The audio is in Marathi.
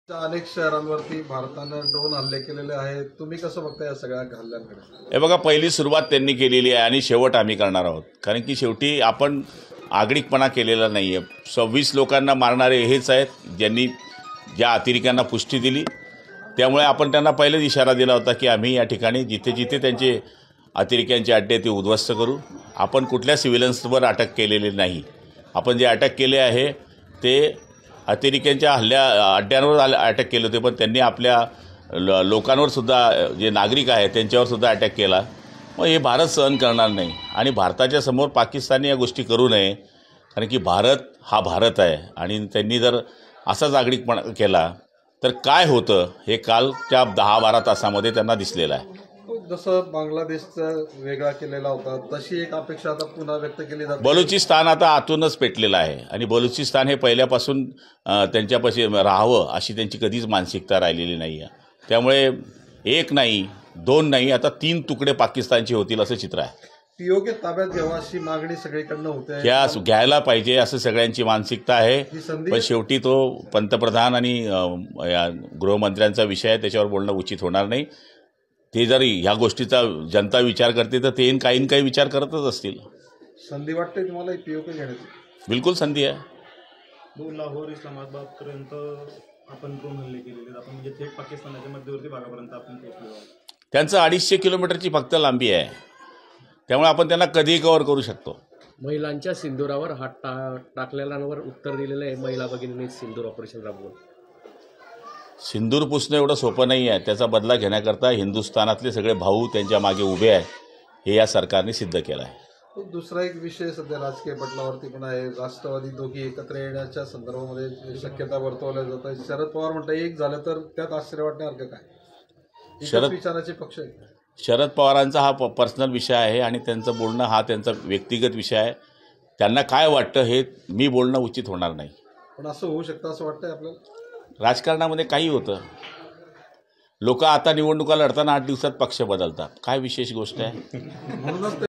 अनेक शहरांवरती भारतानं ड्रोन हल्ले केलेले आहेत. तुम्ही कसं बघता या सगळ्या हल्ल्यांकडे? हे बघा, पहिली सुरुवात त्यांनी केलेली आहे आणि शेवट आम्ही करणार आहोत. कारण की शेवटी आपण आगळिकपणा केलेला नाही आहे. 26 लोकांना मारणारे हेच आहेत ज्यांनी ज्या अतिरेक्यांना पुष्टी दिली. त्यामुळे आपण त्यांना पहिलेच इशारा दिला होता की आम्ही या ठिकाणी जिथे जिथे त्यांचे अतिरेक्यांचे अड्डे ते उद्ध्वस्त करू. आपण कुठल्या सिव्हिलन्सवर अटक केलेली नाही. आपण जे अटक केले आहे ते अतिरेक्यांच्या अड्ड्यांवर अटक केले होते, पण त्यांनी आपल्या लोकांवर सुद्धा, जे नागरिक आहेत त्यांच्यावर सुद्धा अटॅक केला. मग हे भारत सहन करणार नाही आणि भारताच्या समोर पाकिस्तानने या गोष्टी करू नये. कारण की भारत हा भारत आहे आणि त्यांनी जर असाच आगळिकपणा केला तर काय होतं हे कालच्या 10-12 तासामध्ये त्यांना दिसलेलं आहे. जसं बांगलादेशचा वेगळा केलेला होता तशी एक अपेक्षा आता पुन्हा व्यक्त केली जाते. बलुचिस्तान आता आतूनच पेटलेलं आहे आणि बलुचिस्तान हे पहिल्यापासून त्यांच्यापाशी राहावं अशी त्यांची कधीच मानसिकता राहिलेली नाही आहे. त्यामुळे एक नाही, दोन नाही, आता 3 तुकडे पाकिस्तानचे होतील असं चित्र आहे. पीओके ताब्यात घ्यावा अशी मागणी सगळीकडनं होते. त्या घ्यायला पाहिजे असं सगळ्यांची मानसिकता आहे. पण शेवटी तो पंतप्रधान आणि गृहमंत्र्यांचा विषय आहे, त्याच्यावर बोलणं उचित होणार नाही. ते जर ह्या गोष्टीचा जनता विचार करते तर ते काही विचार करतच असतील. संधी वाटते तुम्हाला पीओके घेण्याची? बिलकुल संधी आहे. लाहोर इस्लामाबादपर्यंत आपण ड्रोन हल्ले केलेले, आपण म्हणजे थेट पाकिस्तानाच्या मध्यवर्ती भागापर्यंत आपण पोहोचलो. त्यांचं 250 किलोमीटरची फक्त लांबी आहे. त्यामुळे आपण त्यांना कधीही कव्हर करू शकतो. महिलांच्या सिंदुरावर हात टाकलेल्यांवर उत्तर दिलेलं आहे महिला भगिनींनी सिंदूर ऑपरेशन राबवून. सिंदूर पुसणं एवढं सोपं नाही आहे. त्याचा बदला घेण्याकरता हिंदुस्थानातले सगळे भाऊ त्यांच्या मागे उभे आहेत, हे या सरकारने सिद्ध केलं आहे. दुसरा एक विषय सध्या राजकीय पटलावरती पण आहे. राष्ट्रवादी दोघी एकत्र येण्याच्या संदर्भामध्ये शक्यता वर्तवल्या जात आहे. शरद पवार म्हणतात एक झालं तर त्यात आश्चर्य वाटण्यासारखं काय? शरद विचाराचे पक्ष आहे. शरद पवारांचा हा पर्सनल विषय आहे आणि त्यांचं बोलणं हा त्यांचा व्यक्तिगत विषय आहे. त्यांना काय वाटतं हे मी बोलणं उचित होणार नाही. पण असं होऊ शकतं असं वाटतंय आपल्याला? राजकारणामध्ये काही होतं. लोक आता निवडणुका लढताना 8 दिवसात पक्ष बदलतात. काय विशेष गोष्ट आहे? म्हणूनच ते